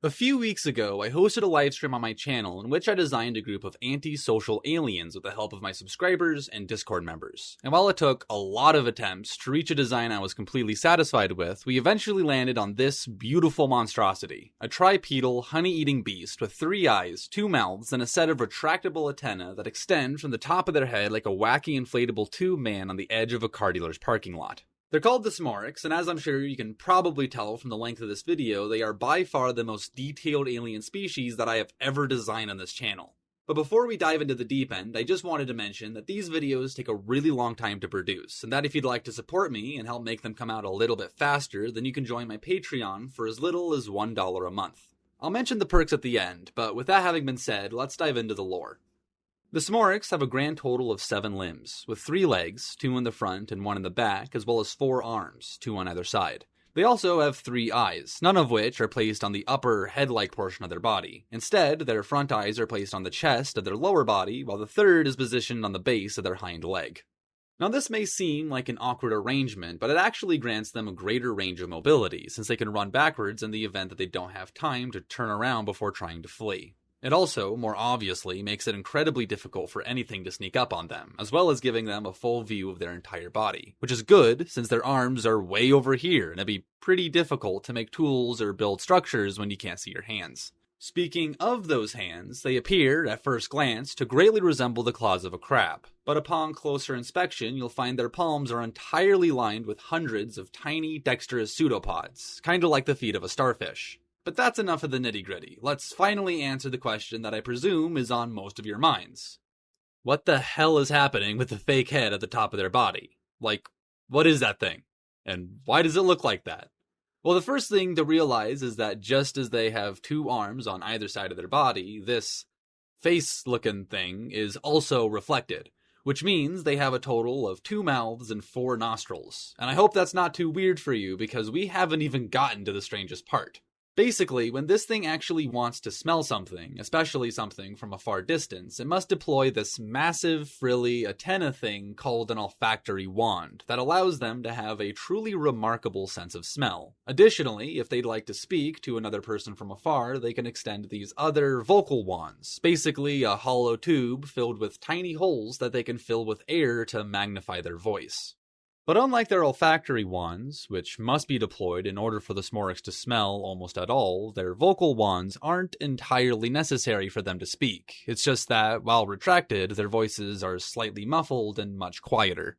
A few weeks ago, I hosted a livestream on my channel in which I designed a group of anti-social aliens with the help of my subscribers and Discord members. And while it took a lot of attempts to reach a design I was completely satisfied with, we eventually landed on this beautiful monstrosity. A tripedal, honey-eating beast with 3 eyes, 2 mouths, and a set of retractable antennae that extend from the top of their head like a wacky inflatable tube man on the edge of a car dealer's parking lot. They're called the Smorikks, and as I'm sure you can probably tell from the length of this video, they are by far the most detailed alien species that I have ever designed on this channel. But before we dive into the deep end, I just wanted to mention that these videos take a really long time to produce, and that if you'd like to support me and help make them come out a little bit faster, then you can join my Patreon for as little as $1 a month. I'll mention the perks at the end, but with that having been said, let's dive into the lore. The Smorikks have a grand total of 7 limbs, with 3 legs, 2 in the front and 1 in the back, as well as 4 arms, 2 on either side. They also have 3 eyes, none of which are placed on the upper head-like portion of their body. Instead, their front eyes are placed on the chest of their lower body, while the third is positioned on the base of their hind leg. Now this may seem like an awkward arrangement, but it actually grants them a greater range of mobility, since they can run backwards in the event that they don't have time to turn around before trying to flee. It also, more obviously, makes it incredibly difficult for anything to sneak up on them, as well as giving them a full view of their entire body. Which is good, since their arms are way over here, and it'd be pretty difficult to make tools or build structures when you can't see your hands. Speaking of those hands, they appear, at first glance, to greatly resemble the claws of a crab. But upon closer inspection, you'll find their palms are entirely lined with hundreds of tiny, dexterous pseudopods, kinda like the feet of a starfish. But that's enough of the nitty-gritty. Let's finally answer the question that I presume is on most of your minds. What the hell is happening with the fake head at the top of their body? Like, what is that thing? And why does it look like that? Well, the first thing to realize is that just as they have 2 arms on either side of their body, this face-looking thing is also reflected, which means they have a total of 2 mouths and 4 nostrils. And I hope that's not too weird for you, because we haven't even gotten to the strangest part. Basically, when this thing actually wants to smell something, especially something from a far distance, it must deploy this massive, frilly antenna thing called an olfactory wand that allows them to have a truly remarkable sense of smell. Additionally, if they'd like to speak to another person from afar, they can extend these other vocal wands, basically a hollow tube filled with tiny holes that they can fill with air to magnify their voice. But unlike their olfactory wands, which must be deployed in order for the Smorikks to smell almost at all, their vocal wands aren't entirely necessary for them to speak. It's just that, while retracted, their voices are slightly muffled and much quieter.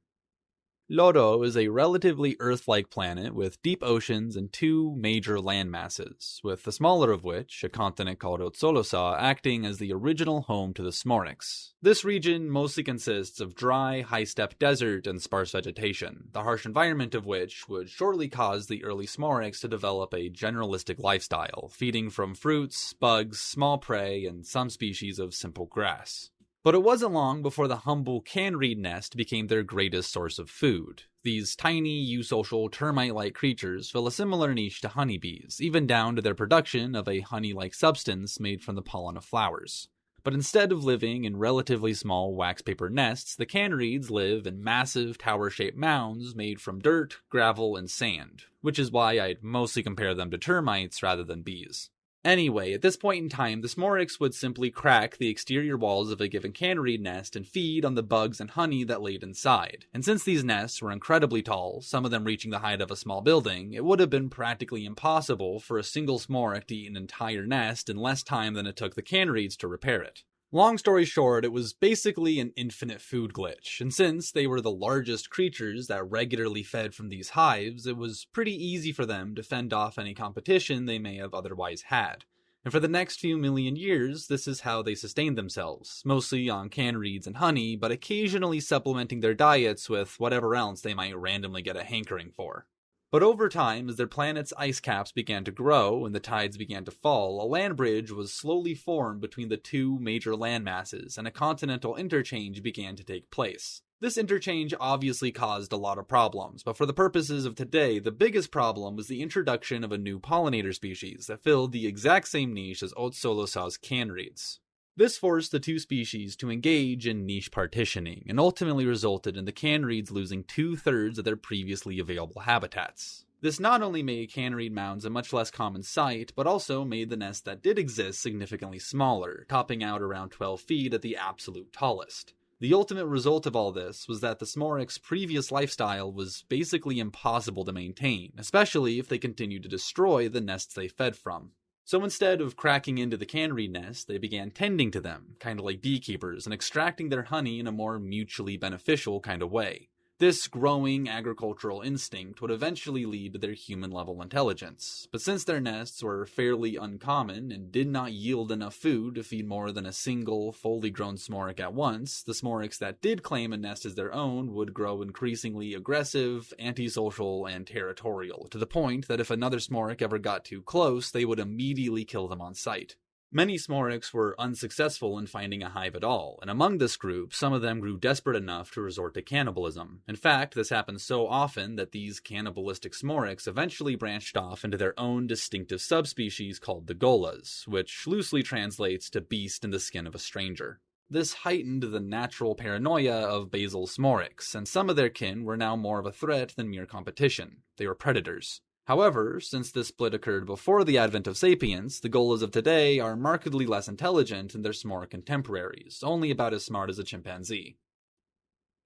Lodo is a relatively Earth-like planet with deep oceans and 2 major land masses, with the smaller of which, a continent called Otsolosa, acting as the original home to the Smorikks. This region mostly consists of dry, high-steppe desert and sparse vegetation, the harsh environment of which would shortly cause the early Smorikks to develop a generalistic lifestyle, feeding from fruits, bugs, small prey, and some species of simple grass. But it wasn't long before the humble canreed nest became their greatest source of food. These tiny, eusocial, termite-like creatures fill a similar niche to honeybees, even down to their production of a honey-like substance made from the pollen of flowers. But instead of living in relatively small wax-paper nests, the canreeds live in massive, tower-shaped mounds made from dirt, gravel, and sand, which is why I'd mostly compare them to termites rather than bees. Anyway, at this point in time, the Smorikks would simply crack the exterior walls of a given cannereed nest and feed on the bugs and honey that laid inside. And since these nests were incredibly tall, some of them reaching the height of a small building, it would have been practically impossible for a single Smorikk to eat an entire nest in less time than it took the cannereeds to repair it. Long story short, it was basically an infinite food glitch, and since they were the largest creatures that regularly fed from these hives, it was pretty easy for them to fend off any competition they may have otherwise had. And for the next few million years, this is how they sustained themselves, mostly on cannereeds and honey, but occasionally supplementing their diets with whatever else they might randomly get a hankering for. But over time, as their planet's ice caps began to grow and the tides began to fall, a land bridge was slowly formed between the 2 major land masses, and a continental interchange began to take place. This interchange obviously caused a lot of problems, but for the purposes of today, the biggest problem was the introduction of a new pollinator species that filled the exact same niche as Otsolosa's canreeds. This forced the 2 species to engage in niche partitioning, and ultimately resulted in the canreeds losing 2/3 of their previously available habitats. This not only made cannery mounds a much less common sight, but also made the nest that did exist significantly smaller, topping out around 12 feet at the absolute tallest. The ultimate result of all this was that the Smorikks' previous lifestyle was basically impossible to maintain, especially if they continued to destroy the nests they fed from. So instead of cracking into the cannery nest, they began tending to them, kind of like beekeepers, and extracting their honey in a more mutually beneficial kind of way. This growing agricultural instinct would eventually lead to their human-level intelligence, but since their nests were fairly uncommon and did not yield enough food to feed more than a single, fully grown Smorikk at once, the Smorikks that did claim a nest as their own would grow increasingly aggressive, antisocial, and territorial, to the point that if another Smorikk ever got too close, they would immediately kill them on sight. Many Smorikks were unsuccessful in finding a hive at all, and among this group, some of them grew desperate enough to resort to cannibalism. In fact, this happened so often that these cannibalistic Smorikks eventually branched off into their own distinctive subspecies called the Golas, which loosely translates to beast in the skin of a stranger. This heightened the natural paranoia of basal Smorikks, and some of their kin were now more of a threat than mere competition. They were predators. However, since this split occurred before the advent of sapience, the Golas of today are markedly less intelligent than their Smorikk contemporaries, only about as smart as a chimpanzee.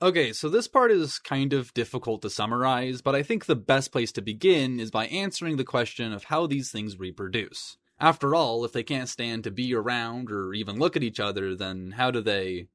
Okay, so this part is kind of difficult to summarize, but I think the best place to begin is by answering the question of how these things reproduce. After all, if they can't stand to be around or even look at each other, then how do they...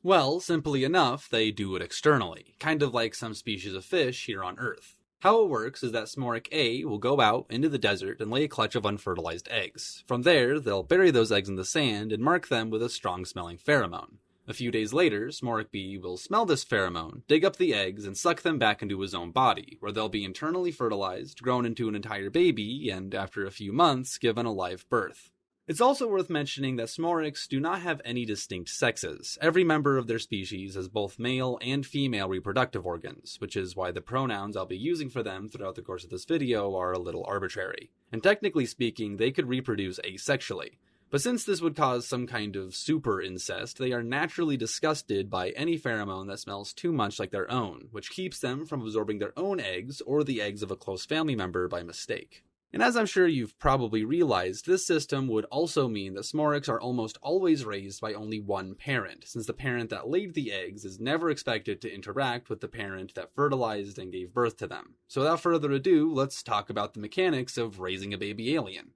Well, simply enough, they do it externally, kind of like some species of fish here on Earth. How it works is that Smorikk A will go out into the desert and lay a clutch of unfertilized eggs. From there, they'll bury those eggs in the sand and mark them with a strong-smelling pheromone. A few days later, Smorikk B will smell this pheromone, dig up the eggs, and suck them back into his own body, where they'll be internally fertilized, grown into an entire baby, and after a few months, given a live birth. It's also worth mentioning that Smorikks do not have any distinct sexes. Every member of their species has both male and female reproductive organs, which is why the pronouns I'll be using for them throughout the course of this video are a little arbitrary. And technically speaking, they could reproduce asexually. But since this would cause some kind of super incest, they are naturally disgusted by any pheromone that smells too much like their own, which keeps them from absorbing their own eggs or the eggs of a close family member by mistake. And as I'm sure you've probably realized, this system would also mean that Smorikks are almost always raised by only one parent, since the parent that laid the eggs is never expected to interact with the parent that fertilized and gave birth to them. So without further ado, let's talk about the mechanics of raising a baby alien.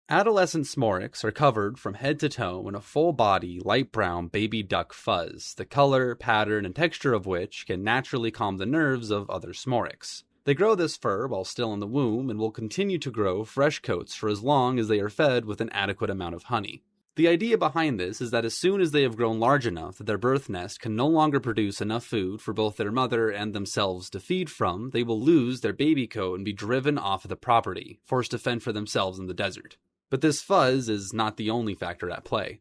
Adolescent Smorikks are covered from head to toe in a full-body, light brown baby duck fuzz, the color, pattern, and texture of which can naturally calm the nerves of other Smorikks. They grow this fur while still in the womb and will continue to grow fresh coats for as long as they are fed with an adequate amount of honey. The idea behind this is that as soon as they have grown large enough that their birth nest can no longer produce enough food for both their mother and themselves to feed from, they will lose their baby coat and be driven off of the property, forced to fend for themselves in the desert. But this fuzz is not the only factor at play.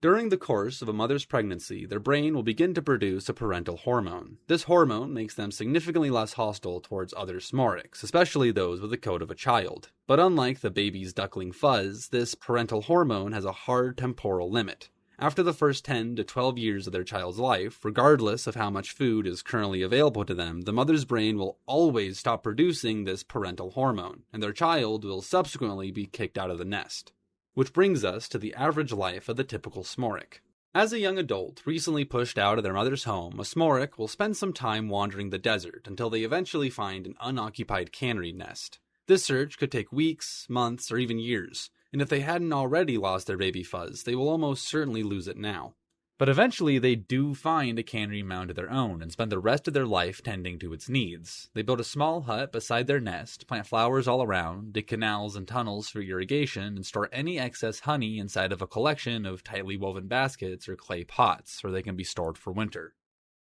During the course of a mother's pregnancy, their brain will begin to produce a parental hormone. This hormone makes them significantly less hostile towards other Smorikks, especially those with the coat of a child. But unlike the baby's duckling fuzz, this parental hormone has a hard temporal limit. After the first 10 to 12 years of their child's life, regardless of how much food is currently available to them, the mother's brain will always stop producing this parental hormone, and their child will subsequently be kicked out of the nest. Which brings us to the average life of the typical Smorikk. As a young adult recently pushed out of their mother's home, a Smorikk will spend some time wandering the desert until they eventually find an unoccupied cannery nest. This search could take weeks, months, or even years, and if they hadn't already lost their baby fuzz, they will almost certainly lose it now. But eventually they do find a cannery mound of their own and spend the rest of their life tending to its needs. They build a small hut beside their nest, plant flowers all around, dig canals and tunnels for irrigation, and store any excess honey inside of a collection of tightly woven baskets or clay pots where they can be stored for winter.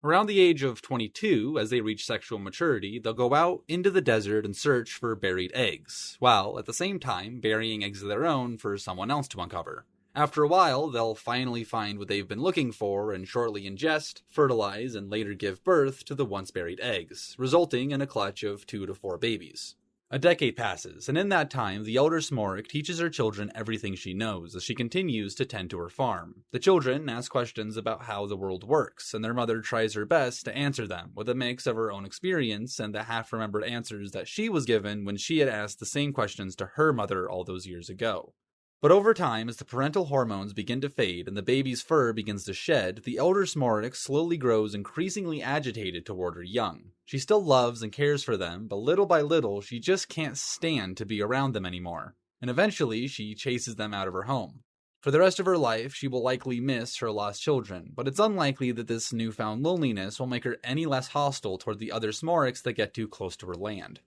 Around the age of 22, as they reach sexual maturity, they'll go out into the desert and search for buried eggs, while at the same time burying eggs of their own for someone else to uncover. After a while, they'll finally find what they've been looking for and shortly ingest, fertilize, and later give birth to the once buried eggs, resulting in a clutch of 2 to 4 babies. A decade passes, and in that time, the elder Smorikk teaches her children everything she knows as she continues to tend to her farm. The children ask questions about how the world works, and their mother tries her best to answer them with a mix of her own experience and the half-remembered answers that she was given when she had asked the same questions to her mother all those years ago. But over time, as the parental hormones begin to fade and the baby's fur begins to shed, the elder Smorikk slowly grows increasingly agitated toward her young. She still loves and cares for them, but little by little, she just can't stand to be around them anymore. And eventually, she chases them out of her home. For the rest of her life, she will likely miss her lost children, but it's unlikely that this newfound loneliness will make her any less hostile toward the other Smorikks that get too close to her land.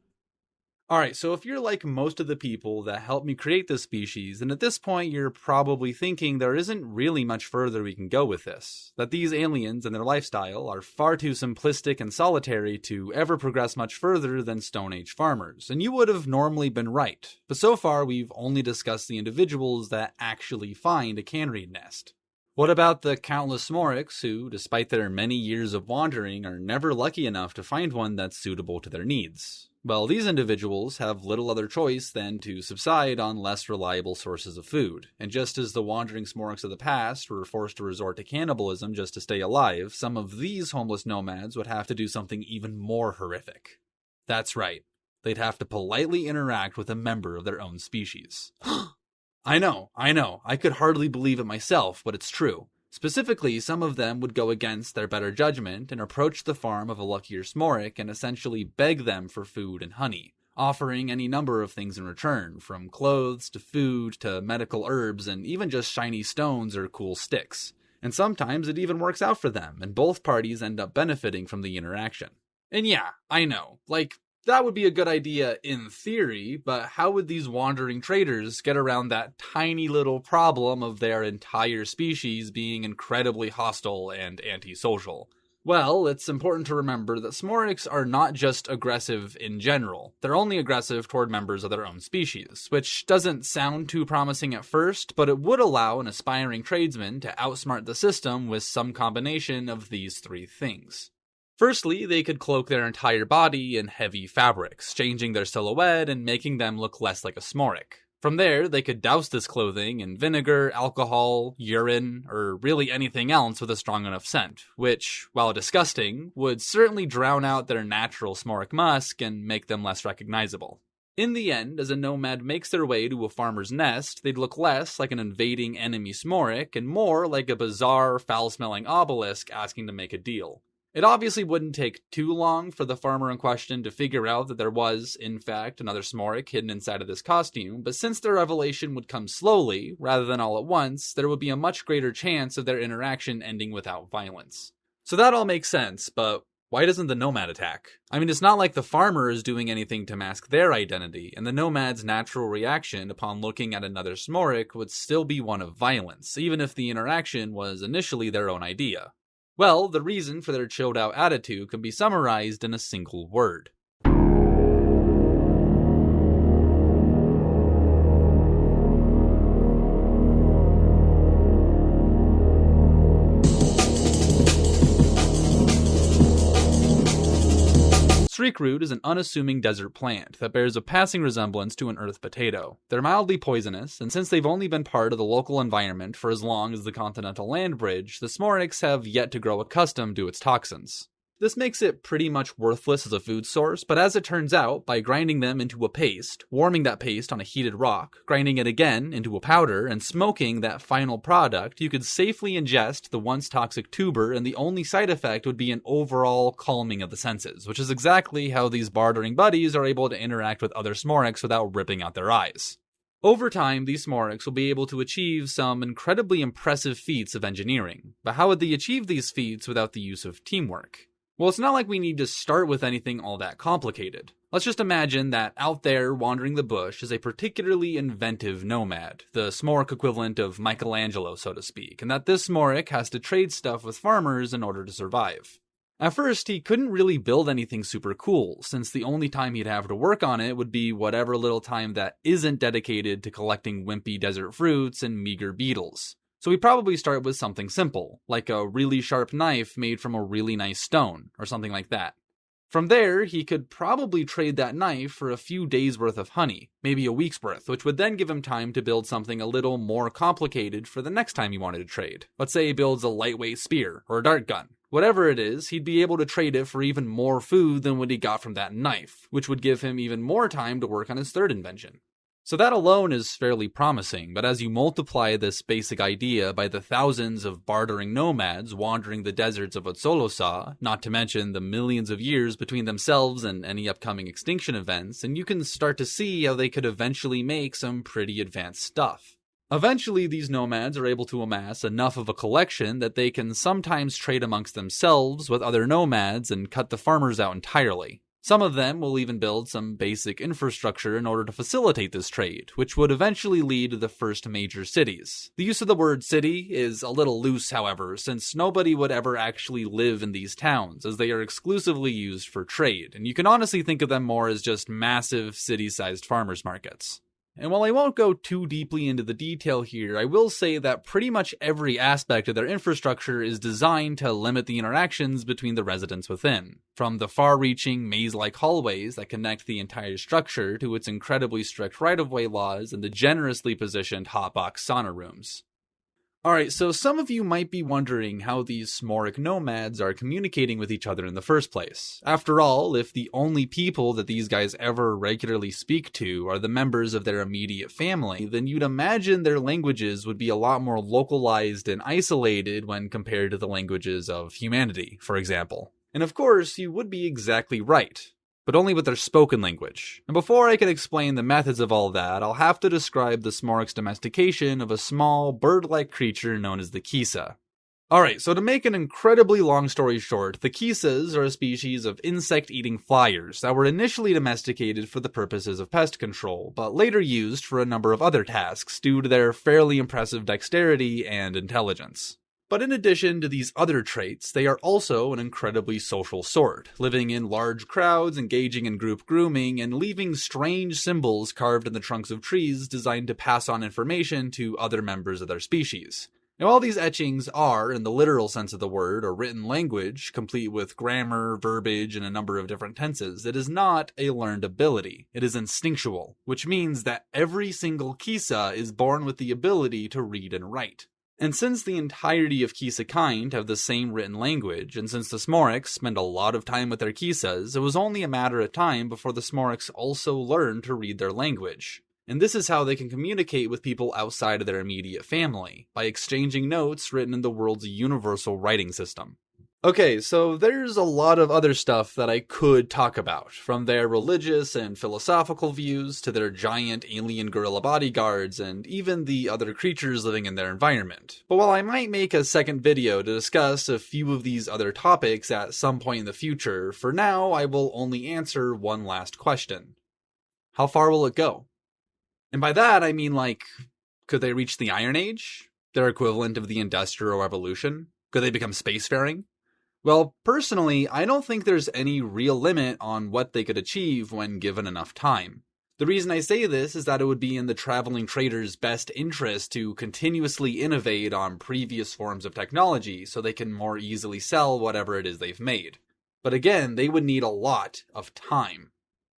Alright, so if you're like most of the people that helped me create this species, then at this point you're probably thinking there isn't really much further we can go with this. That these aliens and their lifestyle are far too simplistic and solitary to ever progress much further than Stone Age farmers, and you would have normally been right. But so far we've only discussed the individuals that actually find a cannery nest. What about the countless Smorikks who, despite their many years of wandering, are never lucky enough to find one that's suitable to their needs? Well, these individuals have little other choice than to subside on less reliable sources of food, and just as the wandering Smorikks of the past were forced to resort to cannibalism just to stay alive, some of these homeless nomads would have to do something even more horrific. That's right, they'd have to politely interact with a member of their own species. I know, I could hardly believe it myself, but it's true. Specifically, some of them would go against their better judgment and approach the farm of a luckier Smorikk and essentially beg them for food and honey, offering any number of things in return, from clothes to food to medical herbs and even just shiny stones or cool sticks. And sometimes it even works out for them, and both parties end up benefiting from the interaction. And yeah, I know, that would be a good idea in theory, but how would these wandering traders get around that tiny little problem of their entire species being incredibly hostile and antisocial? Well, it's important to remember that Smorikks are not just aggressive in general. They're only aggressive toward members of their own species, which doesn't sound too promising at first, but it would allow an aspiring tradesman to outsmart the system with some combination of these three things. Firstly, they could cloak their entire body in heavy fabrics, changing their silhouette and making them look less like a Smorikk. From there, they could douse this clothing in vinegar, alcohol, urine, or really anything else with a strong enough scent, which, while disgusting, would certainly drown out their natural Smorikk musk and make them less recognizable. In the end, as a nomad makes their way to a farmer's nest, they'd look less like an invading enemy Smorikk and more like a bizarre, foul-smelling obelisk asking to make a deal. It obviously wouldn't take too long for the farmer in question to figure out that there was, in fact, another Smorikk hidden inside of this costume, but since their revelation would come slowly, rather than all at once, there would be a much greater chance of their interaction ending without violence. So that all makes sense, but why doesn't the nomad attack? I mean, it's not like the farmer is doing anything to mask their identity, and the nomad's natural reaction upon looking at another Smorikk would still be one of violence, even if the interaction was initially their own idea. Well, the reason for their chilled-out attitude can be summarized in a single word. Smorikk is an unassuming desert plant that bears a passing resemblance to an earth potato. They're mildly poisonous, and since they've only been part of the local environment for as long as the continental land bridge, the Smorikks have yet to grow accustomed to its toxins. This makes it pretty much worthless as a food source, but as it turns out, by grinding them into a paste, warming that paste on a heated rock, grinding it again into a powder, and smoking that final product, you could safely ingest the once toxic tuber, and the only side effect would be an overall calming of the senses, which is exactly how these bartering buddies are able to interact with other Smorikks without ripping out their eyes. Over time, these Smorikks will be able to achieve some incredibly impressive feats of engineering, but how would they achieve these feats without the use of teamwork? Well, it's not like we need to start with anything all that complicated. Let's just imagine that out there wandering the bush is a particularly inventive nomad, the Smorikk equivalent of Michelangelo, so to speak, and that this Smorikk has to trade stuff with farmers in order to survive. At first, he couldn't really build anything super cool, since the only time he'd have to work on it would be whatever little time that isn't dedicated to collecting wimpy desert fruits and meager beetles. So we'd probably start with something simple, like a really sharp knife made from a really nice stone, or something like that. From there, he could probably trade that knife for a few days' worth of honey, maybe a week's worth, which would then give him time to build something a little more complicated for the next time he wanted to trade. Let's say he builds a lightweight spear or a dart gun. Whatever it is, he'd be able to trade it for even more food than what he got from that knife, which would give him even more time to work on his third invention. So that alone is fairly promising, but as you multiply this basic idea by the thousands of bartering nomads wandering the deserts of Otsolosa, not to mention the millions of years between themselves and any upcoming extinction events, and you can start to see how they could eventually make some pretty advanced stuff. Eventually, these nomads are able to amass enough of a collection that they can sometimes trade amongst themselves with other nomads and cut the farmers out entirely. Some of them will even build some basic infrastructure in order to facilitate this trade, which would eventually lead to the first major cities. The use of the word city is a little loose, however, since nobody would ever actually live in these towns, as they are exclusively used for trade, and you can honestly think of them more as just massive city-sized farmers markets. And while I won't go too deeply into the detail here, I will say that pretty much every aspect of their infrastructure is designed to limit the interactions between the residents within. From the far-reaching maze-like hallways that connect the entire structure to its incredibly strict right-of-way laws and the generously positioned hotbox sauna rooms. Alright, so some of you might be wondering how these Smorikk nomads are communicating with each other in the first place. After all, if the only people that these guys ever regularly speak to are the members of their immediate family, then you'd imagine their languages would be a lot more localized and isolated when compared to the languages of humanity, for example. And of course, you would be exactly right, but only with their spoken language. And before I can explain the methods of all that, I'll have to describe the Smorikk's domestication of a small, bird-like creature known as the kisa. Alright, so to make an incredibly long story short, the kisas are a species of insect-eating flyers that were initially domesticated for the purposes of pest control, but later used for a number of other tasks due to their fairly impressive dexterity and intelligence. But in addition to these other traits, they are also an incredibly social sort, living in large crowds, engaging in group grooming, and leaving strange symbols carved in the trunks of trees designed to pass on information to other members of their species. Now, all these etchings are, in the literal sense of the word, a written language, complete with grammar, verbiage, and a number of different tenses. It is not a learned ability. It is instinctual, which means that every single kisa is born with the ability to read and write. And since the entirety of Kisa kind have the same written language, and since the Smorikks spend a lot of time with their Kisas, it was only a matter of time before the Smorikks also learned to read their language. And this is how they can communicate with people outside of their immediate family, by exchanging notes written in the world's universal writing system. Okay, so there's a lot of other stuff that I could talk about, from their religious and philosophical views to their giant alien gorilla bodyguards and even the other creatures living in their environment. But while I might make a second video to discuss a few of these other topics at some point in the future, for now I will only answer one last question. How far will it go? And by that I mean could they reach the Iron Age? Their equivalent of the Industrial Revolution? Could they become spacefaring? Well, personally, I don't think there's any real limit on what they could achieve when given enough time. The reason I say this is that it would be in the traveling trader's best interest to continuously innovate on previous forms of technology so they can more easily sell whatever it is they've made. But again, they would need a lot of time.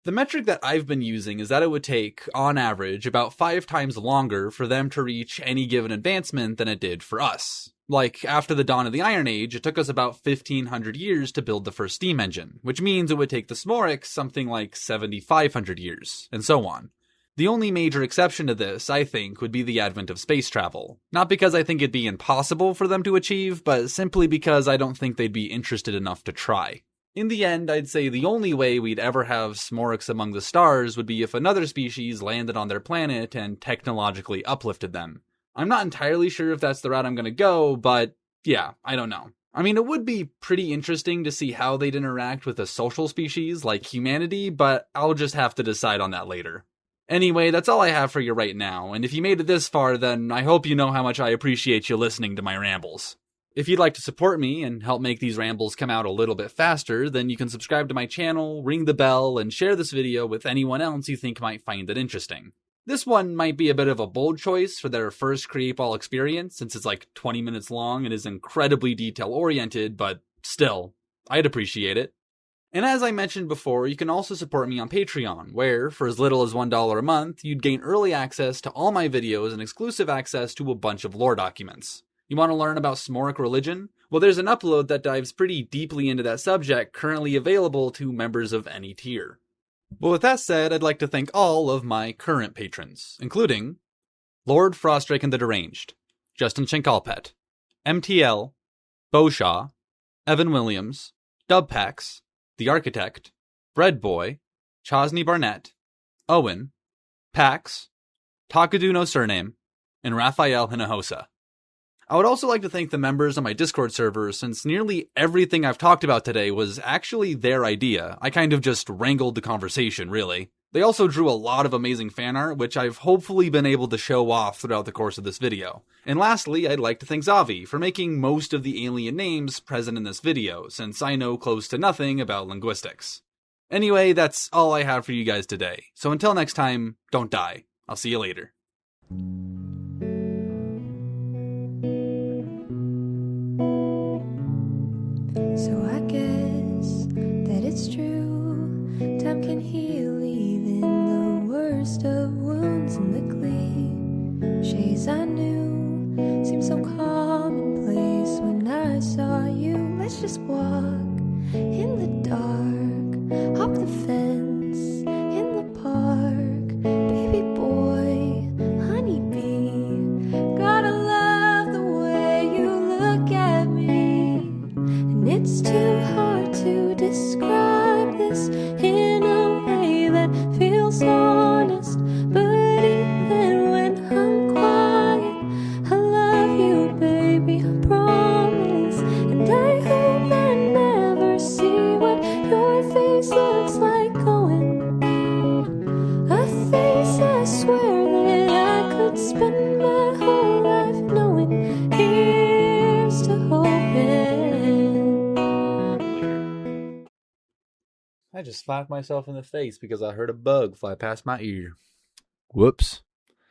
The metric that I've been using is that it would take, on average, about 5 times longer for them to reach any given advancement than it did for us. Like, after the dawn of the Iron Age, it took us about 1,500 years to build the first steam engine, which means it would take the Smorikks something like 7,500 years, and so on. The only major exception to this, I think, would be the advent of space travel. Not because I think it'd be impossible for them to achieve, but simply because I don't think they'd be interested enough to try. In the end, I'd say the only way we'd ever have Smorikks among the stars would be if another species landed on their planet and technologically uplifted them. I'm not entirely sure if that's the route I'm going to go, but yeah, I don't know. I mean, it would be pretty interesting to see how they'd interact with a social species like humanity, but I'll just have to decide on that later. Anyway, that's all I have for you right now, and if you made it this far, then I hope you know how much I appreciate you listening to my rambles. If you'd like to support me and help make these rambles come out a little bit faster, then you can subscribe to my channel, ring the bell, and share this video with anyone else you think might find it interesting. This one might be a bit of a bold choice for their first Create-Ball experience, since it's like 20 minutes long and is incredibly detail-oriented, but still, I'd appreciate it. And as I mentioned before, you can also support me on Patreon, where, for as little as $1 a month, you'd gain early access to all my videos and exclusive access to a bunch of lore documents. You want to learn about Smorikk religion? Well, there's an upload that dives pretty deeply into that subject currently available to members of any tier. But with that said, I'd like to thank all of my current patrons, including Lord Frostdrake and the Deranged, Justin Chenkalpet, MTL, Bowshaw, Evan Williams, Dubpax, The Architect, Breadboy, Chosney Barnett, Owen, Pax, Takadu no Surname, and Raphael Hinojosa. I would also like to thank the members on my Discord server, since nearly everything I've talked about today was actually their idea. I kind of just wrangled the conversation, really. They also drew a lot of amazing fan art, which I've hopefully been able to show off throughout the course of this video. And lastly, I'd like to thank Zavi for making most of the alien names present in this video, since I know close to nothing about linguistics. Anyway, that's all I have for you guys today. So until next time, don't die. I'll see you later. So I guess that it's true, time can heal even the worst of wounds, and the cliches I knew seemed so commonplace when I saw you. Let's just walk in the dark, hop the fence in the park, baby boy, honeybee, gotta love the way you look at me. And it's too hard to describe this in a way that feels honest, but even when I'm quiet, I love you, baby, I promise. And I hope I never see what your face looks like going. A face I swear that I could spend my whole life knowing. Here's to hoping. I just slapped myself in the face because I heard a bug fly past my ear. Whoops.